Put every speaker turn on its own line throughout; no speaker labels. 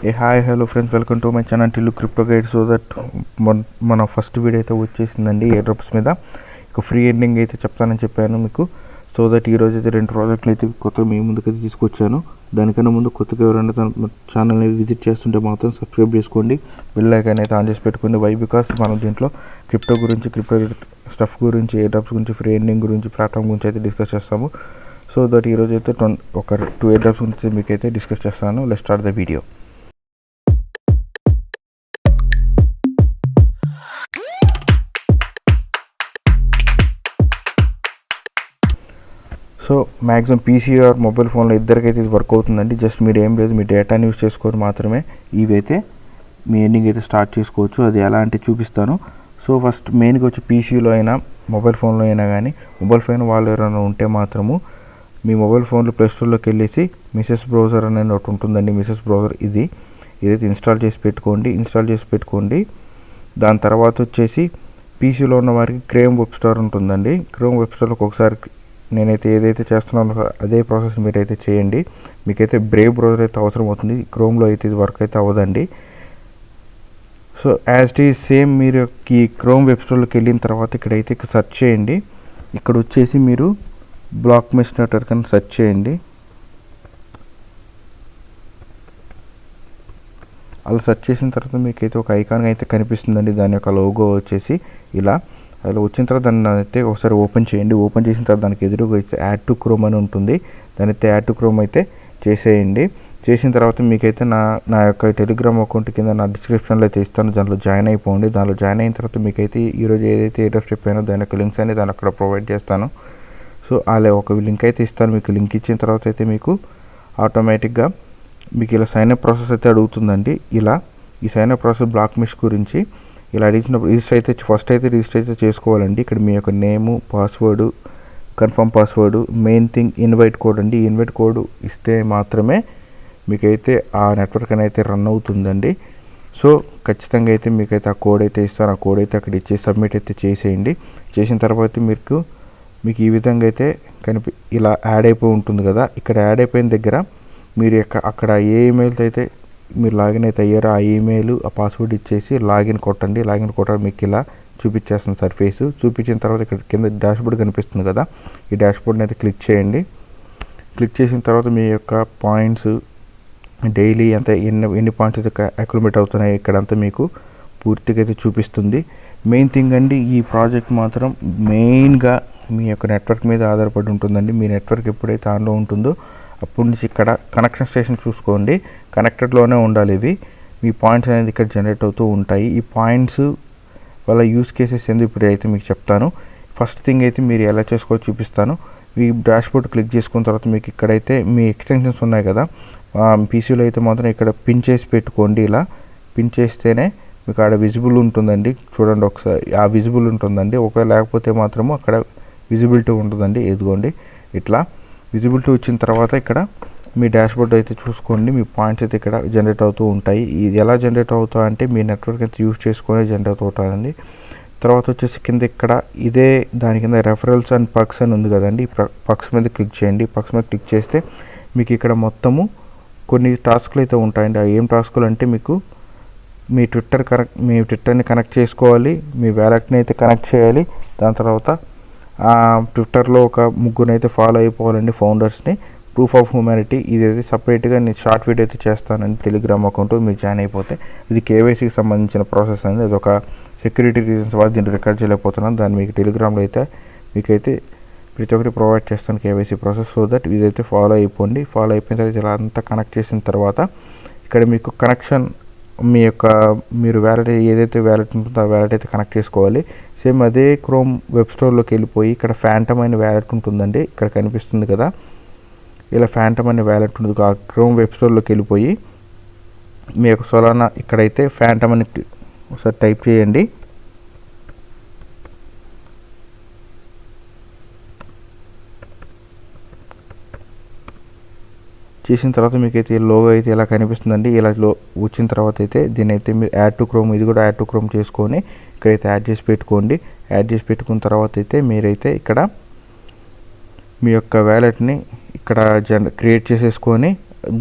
A hi hello friends, welcome to my channel Tillu crypto guide. So that మన first video అయితే వచ్చేసిందండి air drops మీద. ఇక free ending అయితే చెప్తానని చెప్పాను మీకు. సో దట్ ఈరోజు అయితే 2 ప్రాజెక్టులు అయితే కొత్తగా మీ ముందుకైతే తీసుకొచ్చాను. దానికన్నా ముందు కొత్తగా ఎవరైనా తన ఛానల్ని విజిట్ చేస్తుంటే మాత్రం సబ్స్క్రైబ్ చేసుకోండి, బెల్ ఐకాన్ అయితే ఆన్ చేసి పెట్టుకోండి. వై బికాస్ మనం దీంట్లో క్రిప్టో స్టఫ్ గురించి, ఎయిర్ డ్రాప్స్ గురించి, ఫ్రీ ఎండింగ్ గురించి, ప్లాట్ఫామ్ గురించి అయితే డిస్కస్ చేస్తాము. సో దట్ ఈరోజు అయితే ఒక 2 ఎయిర్ డ్రాప్స్ గురించి మీకు అయితే డిస్కస్ చేస్తాను. Let's start the video. So maximum PC or mobile ఫోన్లో ఇద్దరికైతే ఇది వర్క్ అవుతుందండి. జస్ట్ మీరు ఏం లేదు, మీ డేటాని యూస్ చేసుకొని మాత్రమే ఇవైతే మీ ఎండింగ్ అయితే స్టార్ట్ చేసుకోవచ్చు. అది ఎలా అంటే చూపిస్తాను. సో ఫస్ట్ మెయిన్గా వచ్చి పీసీలో అయినా మొబైల్ ఫోన్లో అయినా కానీ, మొబైల్ ఫోన్ వాళ్ళు ఎవరైనా ఉంటే మాత్రము మీ మొబైల్ ఫోన్లో ప్లే స్టోర్లోకి వెళ్ళేసి మిసెస్ బ్రౌజర్ అనేది ఒకటి ఉంటుందండి. మిసెస్ బ్రౌజర్ ఇదైతే ఇన్స్టాల్ చేసి పెట్టుకోండి. దాని తర్వాత వచ్చేసి పీసీలో ఉన్న వారికి క్రోమ్ వెబ్ స్టోర్ ఉంటుందండి. క్రోమ్ వెబ్ స్టోర్లోకి ఒకసారి నేనైతే ఏదైతే చేస్తున్నానో అదే ప్రాసెస్ మీరైతే చేయండి. మీకైతే బ్రేవ్ బ్రౌజర్ అయితే అవసరం అవుతుంది. క్రోమ్లో అయితే ఇది వర్క్ అయితే అవ్వదండి. So as it is same మీరు ఈ క్రోమ్ వెబ్ స్టోర్లోకి వెళ్ళిన తర్వాత ఇక్కడైతే సెర్చ్ చేయండి. ఇక్కడ వచ్చేసి మీరు బ్లాక్ మెష్ నెట్వర్క్ అని సెర్చ్ చేయండి. అలా సెర్చ్ చేసిన తర్వాత మీకైతే ఒక ఐకాన్ అయితే కనిపిస్తుందండి. దాని యొక్క లోగో వచ్చేసి ఇలా. అలా వచ్చిన తర్వాత దాన్ని అయితే ఒకసారి ఓపెన్ చేయండి. ఓపెన్ చేసిన తర్వాత దానికి ఎదురుగా అయితే యాడ్ టు క్రోమ్ అని ఉంటుంది. దాని అయితే యాడ్ టు క్రోమ్ అయితే చేసేయండి. చేసిన తర్వాత మీకైతే నా యొక్క టెలిగ్రామ్ అకౌంట్ కింద నా డిస్క్రిప్షన్లో అయితే ఇస్తాను. దాంట్లో జాయిన్ అయిపోండి. దాంట్లో జాయిన్ అయిన తర్వాత మీకైతే ఈరోజు ఏదైతే ఏదో చెప్పానో దాని యొక్క లింక్స్ అనేది దాన్ని అక్కడ ప్రొవైడ్ చేస్తాను. సో అలా ఒక లింక్ అయితే ఇస్తాను. మీకు లింక్ ఇచ్చిన తర్వాత అయితే మీకు ఆటోమేటిక్గా మీకు ఇలా సైన్అప్ ప్రాసెస్ అయితే అడుగుతుందండి. ఇలా ఈ సైన్అప్ ప్రాసెస్ బ్లాక్ మెష్ గురించి ఇలా అడిగినప్పుడు ఫస్ట్ అయితే రిజిస్టర్ అయితే చేసుకోవాలండి. ఇక్కడ మీ యొక్క name, password, confirm password, main thing invite code అండి. ఇన్వైట్ కోడ్ ఇస్తే మాత్రమే మీకైతే ఆ నెట్వర్క్ అయితే రన్ అవుతుందండి. సో ఖచ్చితంగా అయితే మీకైతే ఆ కోడ్ అయితే ఇస్తాను. ఆ కోడ్ అయితే అక్కడ ఇచ్చి సబ్మిట్ అయితే చేసేయండి. చేసిన తర్వాత మీకు ఈ విధంగా అయితే ఇలా యాడ్ అయిపోయి ఉంటుంది కదా. ఇక్కడ యాడ్ అయిపోయిన దగ్గర మీరు అక్కడ ఏ ఈమెయిల్తో అయితే మీరు లాగిన్ అయితే అయ్యారో ఆ ఈమెయిల్, ఆ పాస్వర్డ్ ఇచ్చేసి లాగిన్ కొట్టండి. లాగిన్ కొట్టడం మీకు ఇలా చూపించేస్తుంది సర్ఫేస్. చూపించిన తర్వాత ఇక్కడ కింద డాష్బోర్డ్ కనిపిస్తుంది కదా. ఈ డాష్బోర్డ్ని అయితే క్లిక్ చేయండి. క్లిక్ చేసిన తర్వాత మీ యొక్క పాయింట్స్ డైలీ ఎన్ని పాయింట్స్ అయితే అక్యుములేట్ అవుతున్నాయి ఇక్కడంతా మీకు పూర్తిగా అయితే చూపిస్తుంది. మెయిన్ థింగ్ అండి, ఈ ప్రాజెక్ట్ మాత్రం మెయిన్గా మీ యొక్క నెట్వర్క్ మీద ఆధారపడి ఉంటుందండి. మీ నెట్వర్క్ ఎప్పుడైతే ఆన్లో ఉంటుందో అప్పటి నుంచి ఇక్కడ కనెక్షన్ స్టేషన్ చూసుకోండి. కనెక్టెడ్లోనే ఉండాలి ఇవి. మీ పాయింట్స్ అనేది ఇక్కడ జనరేట్ అవుతూ ఉంటాయి. ఈ పాయింట్స్ వల్ల యూస్ కేసెస్ ఎందుకు ఇప్పుడు అయితే మీకు చెప్తాను. ఫస్ట్ థింగ్ అయితే మీరు ఎలా చేసుకోవాలో చూపిస్తాను. ఈ డాష్బోర్డ్ క్లిక్ చేసుకున్న తర్వాత మీకు ఇక్కడైతే మీ ఎక్స్టెన్షన్స్ ఉన్నాయి కదా. పీసీలో అయితే మాత్రం ఇక్కడ పిన్ చేసి పెట్టుకోండి. ఇలా పిన్ చేస్తేనే మీకు ఆడ విజిబుల్ ఉంటుందండి. చూడండి ఒకసారి, ఆ విజిబుల్ ఉంటుందండి. ఒకవేళ లేకపోతే మాత్రము అక్కడ విజిబిలిటీ ఉంటుందండి. ఎదుగోండి ఇట్లా విజిబిలిటీ వచ్చిన తర్వాత ఇక్కడ మీ డాష్బోర్డ్ అయితే చూసుకోండి. మీ పాయింట్స్ అయితే ఇక్కడ జనరేట్ అవుతూ ఉంటాయి. ఇది ఎలా జనరేట్ అవుతాయి అంటే మీ నెట్వర్క్ అయితే యూజ్ చేసుకొని జనరేట్ అవుతుందండి. తర్వాత వచ్చేసి కింద ఇక్కడ ఇదే దాని కింద రెఫరల్స్ అండ్ పక్స్ అని ఉంది కదండి. పక్స్ మీద క్లిక్ చేయండి. పక్స్ మీద క్లిక్ చేస్తే మీకు ఇక్కడ మొత్తము కొన్ని టాస్క్లు అయితే ఉంటాయండి. ఆ ఏం టాస్కులు అంటే మీకు మీ ట్విట్టర్ని కనెక్ట్ చేసుకోవాలి, మీ వ్యాలెట్ని అయితే కనెక్ట్ చేయాలి. దాని తర్వాత ట్విట్టర్లో ఒక ముగ్గురు అయితే ఫాలో అయిపోవాలండి, ఫౌండర్స్ని. ప్రూఫ్ ఆఫ్ హ్యూమానిటీ ఇదైతే సపరేట్గా నేను షార్ట్ వీడియో అయితే చేస్తానండి టెలిగ్రామ్ అకౌంట్. మీరు జాయిన్ అయిపోతే ఇది కేవైసీకి సంబంధించిన ప్రాసెస్ అండి. అది ఒక సెక్యూరిటీ రీజన్స్ వల్ల దీన్ని రికార్డ్ చేయలేకపోతున్నాను. దాన్ని మీకు టెలిగ్రామ్లో అయితే మీకైతే ప్రతి ఒక్కటి ప్రొవైడ్ చేస్తాను కేవైసీ ప్రాసెస్. సో దట్ ఇదైతే ఫాలో అయిపోండి. ఫాలో అయిపోయిన తర్వాత ఇలా అంతా కనెక్ట్ చేసిన తర్వాత ఇక్కడ మీకు కనెక్షన్ మీరు వ్యాలెట్ ఏదైతే వ్యాలెట్ ఉంటుందో ఆ వ్యాలెట్ అయితే కనెక్ట్ చేసుకోవాలి. సేమ్ అదే క్రోమ్ వెబ్ స్టోర్లోకి వెళ్ళిపోయి ఇక్కడ ఫ్యాంటమ్ అనే వ్యాలెట్ ఉంటుందండి. ఇక్కడ కనిపిస్తుంది కదా, ఇలా ఫ్యాంటమ్ అనే వ్యాలెట్ ఉంటుంది. ఆ క్రోమ్ వెబ్ స్టోర్లోకి వెళ్ళిపోయి మీ యొక్క సొలానా ఇక్కడైతే ఫ్యాంటమ్ అని ఒకసారి టైప్ చేయండి. చేసిన తర్వాత మీకైతే లోగో అయితే ఇలా కనిపిస్తుందండి. ఇలా వచ్చిన తర్వాత అయితే దీని అయితే మీరు యాడ్ టు క్రోమ్, ఇది కూడా యాడ్ టు క్రోమ్ చేసుకొని ఇక్కడైతే యాడ్ చేసి పెట్టుకోండి. యాడ్ చేసి పెట్టుకున్న తర్వాత అయితే మీరైతే ఇక్కడ మీ యొక్క వ్యాలెట్ని ఇక్కడ క్రియేట్ చేసేసుకొని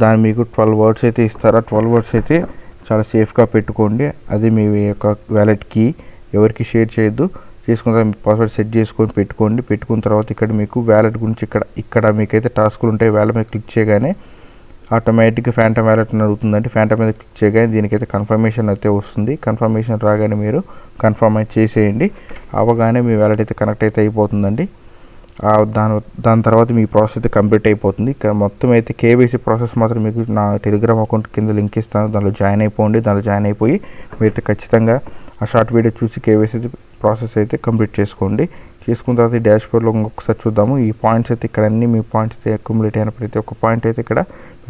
దాని మీకు 12 వర్డ్స్ అయితే ఇస్తారు. ఆ 12 వర్డ్స్ అయితే చాలా సేఫ్గా పెట్టుకోండి. అది మీ యొక్క వ్యాలెట్ కీ, ఎవరికి షేర్ చేయొద్దు. చేసుకున్న తర్వాత పాస్వర్డ్ సెట్ చేసుకొని పెట్టుకోండి. పెట్టుకున్న తర్వాత ఇక్కడ మీకు వ్యాలెట్ గురించి ఇక్కడ మీకైతే టాస్కులు ఉంటాయి. వ్యాలెట్ మీద క్లిక్ చేయగానే ఆటోమేటిక్గా ఫ్యాంటమ్ వ్యాలెట్ అని అడుగుతుందండి. ఫ్యాంటమ్ మీద క్లిక్ చేయగానే దీనికైతే కన్ఫర్మేషన్ అయితే వస్తుంది. కన్ఫర్మేషన్ రాగానే మీరు కన్ఫర్మ్ అయితే చేసేయండి. అవగానే మీ వ్యాలెట్ అయితే కనెక్ట్ అయితే అయిపోతుందండి. దాని తర్వాత మీ ప్రాసెస్ అయితే కంప్లీట్ అయిపోతుంది. మొత్తం అయితే కేవైసీ ప్రాసెస్ మాత్రం మీకు నా టెలిగ్రామ్ అకౌంట్ కింద లింక్ ఇస్తాను. దానిలో జాయిన్ అయిపోండి. దానిలో జాయిన్ అయిపోయి మీరైతే ఖచ్చితంగా ఆ షార్ట్ వీడియో చూసి కేవైసీ ప్రాసెస్ అయితే కంప్లీట్ చేసుకోండి. చేసుకున్న తర్వాత ఈ డాష్బోర్డ్లో ఇంకొకసారి చూద్దాము. ఈ పాయింట్స్ అయితే ఇక్కడ అన్ని మీ పాయింట్స్ అయితే అక్యుములేట్ అయిన ప్రతి ఒక్క పాయింట్ అయితే ఇక్కడ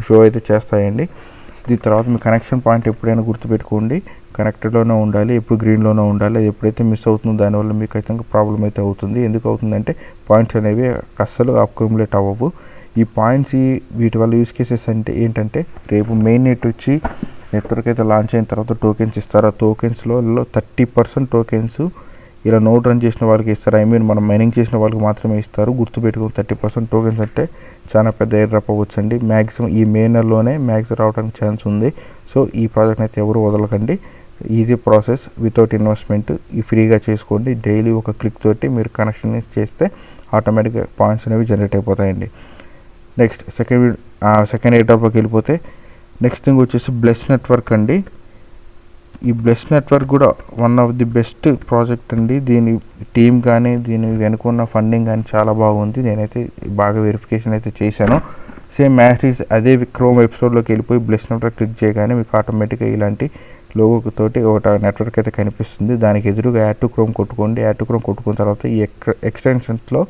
షో అయితే చేస్తాయండి. దీని తర్వాత మీ కనెక్షన్ పాయింట్ ఎప్పుడైనా గుర్తుపెట్టుకోండి. కనెక్టెడ్లోనే ఉండాలి, ఎప్పుడు గ్రీన్లోనే ఉండాలి. అది ఎప్పుడైతే మిస్ అవుతుందో దానివల్ల మీకు ఖచ్చితంగా ప్రాబ్లం అయితే అవుతుంది. ఎందుకు అవుతుందంటే పాయింట్స్ అనేవి అస్సలు అక్యుములేట్ అవ్వవు. ఈ పాయింట్స్ వీటి వల్ల యూస్ కేసెస్ అంటే ఏంటంటే, రేపు మెయిన్ నెట్ వచ్చి నెట్వర్క్ అయితే లాంచ్ అయిన తర్వాత టోకెన్స్ ఇస్తారు. ఆ టోకెన్స్లో 30% టోకెన్స్ ఇలా నోట్ రన్ చేసిన వాళ్ళకి ఇస్తారు. మనం మైనింగ్ చేసిన వాళ్ళకి మాత్రమే ఇస్తారు. గుర్తుపెట్టుకుని 30% టోకెన్స్ అంటే చాలా పెద్ద ఎయిర్ డ్రాప్ అవ్వచ్చండి. మ్యాక్సిమం ఈ మే నెలలోనే మ్యాక్స్ రావడానికి ఛాన్స్ ఉంది. సో ఈ ప్రాజెక్ట్ అయితే ఎవరు వదలకండి. ఈజీ ప్రాసెస్, వితౌట్ ఇన్వెస్ట్మెంట్, ఈ ఫ్రీగా చేసుకోండి. డైలీ ఒక క్లిక్ తోటి మీరు కనెక్షన్ చేస్తే ఆటోమేటిక్గా పాయింట్స్ అనేవి జనరేట్ అయిపోతాయండి. నెక్స్ట్ సెకండ్ ఎయిర్ డ్రాప్లోకి వెళ్ళిపోతే నెక్స్ట్ థింగ్ వచ్చేసి బ్లెస్ నెట్వర్క్ అండి. ఈ బ్లెస్ నెట్వర్క్ కూడా one of the best project అండి. దీని టీమ్ కానీ దీని వెనుకున్న ఫండింగ్ కానీ చాలా బాగుంది. నేనైతే బాగా వెరిఫికేషన్ అయితే చేశాను. సేమ్ మ్యాట్రిక్స్ అదే క్రోమ్ ఎపిసోడ్లోకి వెళ్ళిపోయి బ్లెస్ నెట్వర్క్ క్లిక్ చేయగానే మీకు ఆటోమేటిక్గా ఇలాంటి లోగో తోటి ఒక నెట్వర్క్ అయితే కనిపిస్తుంది. దానికి ఎదురుగా యాడ్ టు క్రోమ్ కొట్టుకోండి. యాడ్ టు క్రోమ్ కొట్టుకున్న తర్వాత ఈ ఎక్స్టెన్షన్స్లో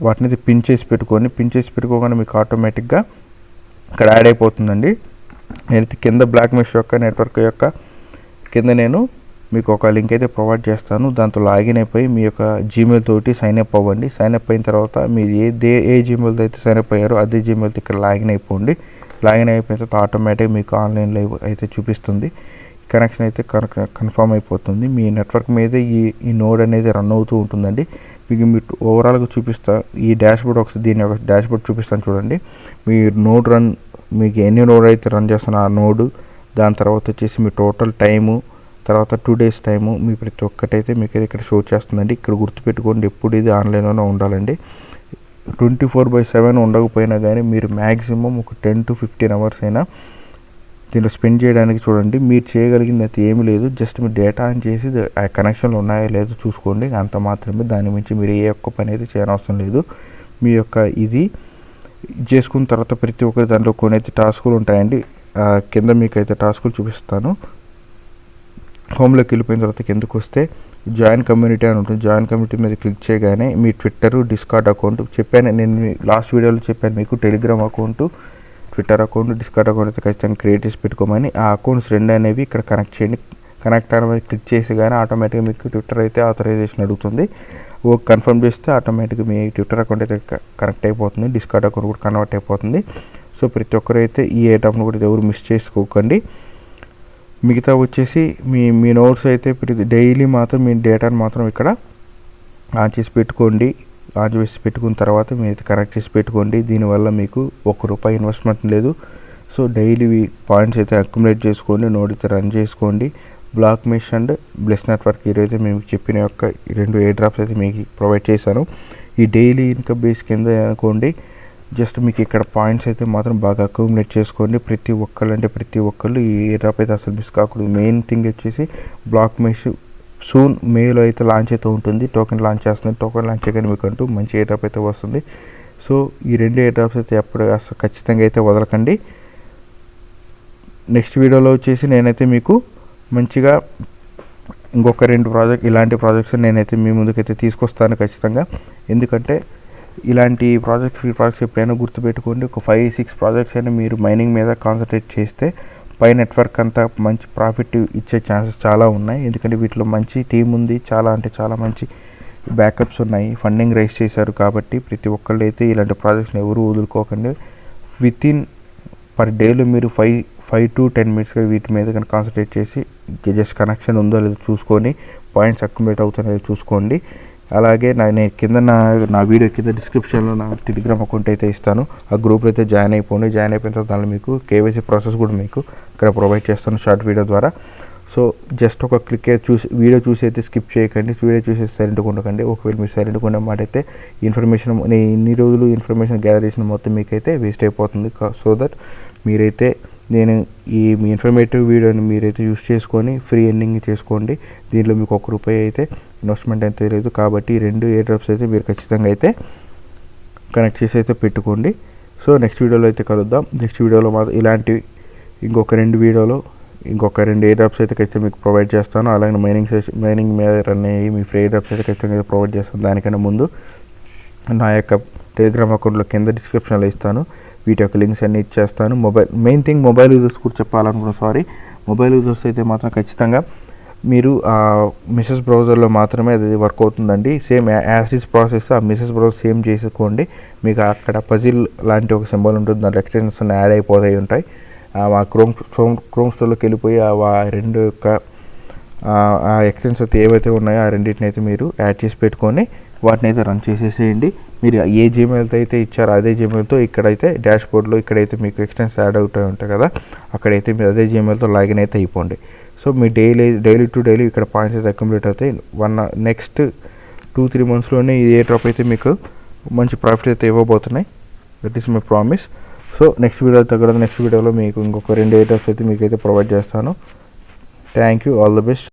వాటిని పిన్ చేసి పెట్టుకోండి. పిన్ చేసి పెట్టుకోగానే మీకు ఆటోమేటిక్గా ఇక్కడ యాడ్ అయిపోతుందండి. నేనైతే కింద బ్లాక్ మెష్ యొక్క నెట్వర్క్ యొక్క కింద నేను మీకు ఒక లింక్ అయితే ప్రొవైడ్ చేస్తాను. దాంతో లాగిన్ అయిపోయి మీ యొక్క జీమెయిల్ తోటి సైన్ అప్ అవ్వండి. సైన్ అప్ అయిన తర్వాత మీరు ఏ జీమెయిల్తో అయితే సైన్ అప్ అయ్యారో అదే జీమెయిల్తో ఇక్కడ లాగిన్ అయిపోండి. లాగిన్ అయిపోయిన తర్వాత ఆటోమేటిక్గా మీకు ఆన్లైన్ లైవ్ అయితే చూపిస్తుంది. కనెక్షన్ అయితే కన్ఫర్మ్ అయిపోతుంది. మీ నెట్వర్క్ మీద ఈ నోడ్ అనేది రన్ అవుతూ ఉంటుందండి. మీకు మీరు ఓవరాల్గా చూపిస్తా ఈ డాష్బోర్డ్ ఒకసారి దీని యొక్క డాష్బోర్డ్ చూపిస్తాను చూడండి. మీ నోడ్ రన్ మీకు ఎన్ని నోడ్ అయితే రన్ చేస్తున్నా ఆ నోడు, దాని తర్వాత వచ్చేసి మీ టోటల్ టైము, తర్వాత 2 days టైము, మీ ప్రతి ఒక్కటైతే మీకు ఇక్కడ షో చేస్తుందండి. ఇక్కడ గుర్తుపెట్టుకోండి, ఎప్పుడు ఇది ఆన్లైన్లోనే ఉండాలండి. 24/7 ఉండకపోయినా కానీ మీరు మ్యాక్సిమం ఒక 10 to 15 hours అయినా దీంట్లో స్పెండ్ చేయడానికి చూడండి. మీరు చేయగలిగింది అయితే ఏమీ లేదు. జస్ట్ మీరు డేటా ఆన్ చేసి ఆ కనెక్షన్లు ఉన్నాయో లేదో చూసుకోండి, అంత మాత్రమే. దాని మించి మీరు ఏ ఒక్క పని అయితే చేయనవసరం లేదు. మీ యొక్క ఇది చేసుకున్న తర్వాత ప్రతి ఒక్కరి దాంట్లో కొన్ని అయితే టాస్కులు ఉంటాయండి. కింద మీకు అయితే టాస్కులు చూపిస్తాను. హోమ్లోకి వెళ్ళిపోయిన తర్వాత కిందకు వస్తే జాయిన్ కమ్యూనిటీ అని ఉంటుంది. జాయిన్ కమ్యూనిటీ మీద క్లిక్ చేయగానే మీ ట్విట్టర్, డిస్కార్డ్ అకౌంట్ చెప్పాను నేను లాస్ట్ వీడియోలో చెప్పాను మీకు. Telegram account, Twitter account, discard account అయితే ఖచ్చితంగా క్రియేట్ చేసి పెట్టుకోమని. ఆ అకౌంట్స్ రెండు అనేవి ఇక్కడ కనెక్ట్ చేయండి. కనెక్ట్ అనేది క్లిక్ చేసి కానీ ఆటోమేటిక్గా మీకు ట్విట్టర్ అయితే ఆథరైజేషన్ అడుగుతుంది. కన్ఫర్మ్ చేస్తే ఆటోమేటిక్గా మీ ట్విట్టర్ అకౌంట్ అయితే కనెక్ట్ అయిపోతుంది. డిస్కార్డ్ అకౌంట్ కూడా కన్వర్ట్ అయిపోతుంది. సో ప్రతి ఒక్కరు అయితే ఈ ఐటమ్ను కూడా ఎవరు మిస్ చేసుకోకండి. మిగతా వచ్చేసి మీ నోట్స్ అయితే డైలీ మాత్రం మీ డేటాను మాత్రం ఇక్కడ ఆన్ చేసి పెట్టుకోండి. ఆన్ చేసి పెట్టుకున్న తర్వాత మీరు కనెక్ట్ చేసి పెట్టుకోండి. దీనివల్ల మీకు ₹1 ఇన్వెస్ట్మెంట్ లేదు. సో డైలీ పాయింట్స్ అయితే అక్యుములేట్ చేసుకోండి. నోట్ అయితే రన్ చేసుకోండి. BlockMesh and Bless network ఈరోజైతే మేము చెప్పిన యొక్క 2 ఎయిర్ డ్రాప్స్ అయితే మీకు ప్రొవైడ్ చేశాను. ఈ డైలీ ఇన్కమ్ బేస్ కింద అనుకోండి. జస్ట్ మీకు ఇక్కడ పాయింట్స్ అయితే మాత్రం బాగా అక్యుములేట్ చేసుకోండి. ప్రతి ఒక్కళ్ళు ఈ ఎయిర్ డ్రాప్ అయితే అసలు మిస్ కాకూడదు. మెయిన్ థింగ్ వచ్చేసి బ్లాక్ మెష్ సూన్ మేలో అయితే లాంచ్ అయితే ఉంటుంది. టోకెన్ లాంచ్ చేస్తుంది. టోకెన్ లాంచ్ చేయగానే మీకు అంటూ మంచి ఎయిర్ డ్రాప్ అయితే వస్తుంది. సో ఈ 2 ఎయిర్ డ్రాప్స్ అయితే ఎప్పుడు అసలు ఖచ్చితంగా అయితే వదలకండి. నెక్స్ట్ వీడియోలో వచ్చేసి నేనైతే మీకు మంచిగా ఇంకొక 2 ఇలాంటి ప్రాజెక్ట్స్ నేనైతే మీ ముందుకైతే తీసుకొస్తాను ఖచ్చితంగా. ఎందుకంటే ఇలాంటి ప్రాజెక్ట్స్ ఎప్పుడైనా గుర్తుపెట్టుకోండి. ఒక 5-6 ప్రాజెక్ట్స్ అయినా మీరు మైనింగ్ మీద కాన్సన్ట్రేట్ చేస్తే పై నెట్వర్క్ అంతా మంచి ప్రాఫిట్ ఇచ్చే ఛాన్సెస్ చాలా ఉన్నాయి. ఎందుకంటే వీటిలో మంచి టీం ఉంది. చాలా మంచి బ్యాకప్స్ ఉన్నాయి. ఫండింగ్ రైజ్ చేశారు. కాబట్టి ప్రతి ఒక్కళ్ళు అయితే ఇలాంటి ప్రాజెక్ట్స్ని ఎవరు వదులుకోకండి. వితిన్ పర్ డేలో మీరు 5 to 10 minutes వీటి మీద కనుక కాన్సన్ట్రేట్ చేసి జస్ట్ కనెక్షన్ ఉందో లేదో చూసుకొని పాయింట్స్ అక్యుములేట్ అవుతున్నాయో చూసుకోండి. అలాగే నేను కింద నా వీడియో కింద డిస్క్రిప్షన్లో నా టెలిగ్రామ్ అకౌంట్ అయితే ఇస్తాను. ఆ గ్రూప్లో అయితే జాయిన్ అయిపోండి. జాయిన్ అయిపోయిన తర్వాత దానిలో మీకు కేవైసీ ప్రాసెస్ కూడా మీకు ఇక్కడ ప్రొవైడ్ చేస్తాను షార్ట్ వీడియో ద్వారా. సో జస్ట్ ఒక క్లిక్ వీడియో చూసి అయితే స్కిప్ చేయకండి. వీడియో చూసి సైలెంట్గా ఉండకండి. ఒకవేళ మీరు సైలెంట్గా ఉన్న మాట అయితే ఇన్ఫర్మేషన్ నేను ఇన్ని రోజులు ఇన్ఫర్మేషన్ గ్యాదర్ చేసిన మొత్తం మీకైతే వేస్ట్ అయిపోతుంది. సో దట్ మీరైతే నేను మీ ఇన్ఫర్మేటివ్ వీడియోని మీరైతే యూస్ చేసుకొని ఫ్రీ ఎర్నింగ్ చేసుకోండి. దీంట్లో మీకు ₹1 అయితే ఇన్వెస్ట్మెంట్ అయితే లేదు. కాబట్టి ఈ 2 ఎయిర్ డ్రాప్స్ అయితే మీరు ఖచ్చితంగా అయితే కనెక్ట్ చేసి అయితే పెట్టుకోండి. సో నెక్స్ట్ వీడియోలో అయితే కలుద్దాం. నెక్స్ట్ వీడియోలో మాత్రం ఇలాంటివి ఇంకొక 2 ఎయిర్ డ్రాప్స్ అయితే ఖచ్చితంగా మీకు ప్రొవైడ్ చేస్తాను. అలాగే మైనింగ్ మీద రన్ అయ్యి మీ ఫ్రీ ఎయిర్ డ్రాప్స్ అయితే ఖచ్చితంగా ప్రొవైడ్ చేస్తాను. దానికన్నా ముందు నా యొక్క టెలిగ్రామ్ అకౌంట్లో కింద డిస్క్రిప్షన్లో ఇస్తాను. వీటి యొక్క లింక్స్ అన్నీ ఇచ్చేస్తాను. మెయిన్ థింగ్ మొబైల్ యూజర్స్ కూడా చెప్పాలనుకున్నాను. మొబైల్ యూజర్స్ అయితే మాత్రం ఖచ్చితంగా మీరు మిసెస్ బ్రౌజర్లో మాత్రమే అది వర్క్ అవుతుందండి. సేమ్ యాజ్ ఇస్ ప్రాసెస్ ఆ మిసెస్ బ్రౌజర్ సేమ్ చేసుకోండి. మీకు అక్కడ పజిల్ లాంటి ఒక సింబల్ ఉంటుంది. దాంట్లో ఎక్స్టెన్షన్స్ యాడ్ అయిపోతాయి ఉంటాయి. ఆ క్రోమ్ స్టోర్లోకి వెళ్ళిపోయి ఆ 2 యొక్క ఆ ఎక్స్టెన్షన్స్ అయితే ఏవైతే ఉన్నాయో ఆ రెండింటిని అయితే మీరు యాడ్ చేసి పెట్టుకొని వాటిని అయితే రన్ చేసేసేయండి. మీరు ఏ జీమెయిల్తో అయితే ఇచ్చారో అదే జీమెయిల్తో ఇక్కడైతే డాష్ బోర్డ్లో ఇక్కడైతే మీకు ఎక్స్టెన్స్ యాడ్ అవుతూ ఉంటాయి కదా, అక్కడైతే మీరు అదే జీమెయిల్తో లాగిన్ అయితే అయిపోండి. సో మీ డైలీ టు డైలీ ఇక్కడ పాయింట్స్ అయితే అక్యుములేట్ అవుతాయి. నెక్స్ట్ 2-3 మంత్స్లోనే ఈ ఎయిర్ డ్రాప్ అయితే మీకు మంచి ప్రాఫిట్ అయితే ఇవ్వబోతున్నాయి. That is my promise. So next వీడియోలో మీకు ఇంకొక 2 ఎయిర్ డ్రాప్స్ అయితే మీకైతే ప్రొవైడ్ చేస్తాను. Thank you. All the best.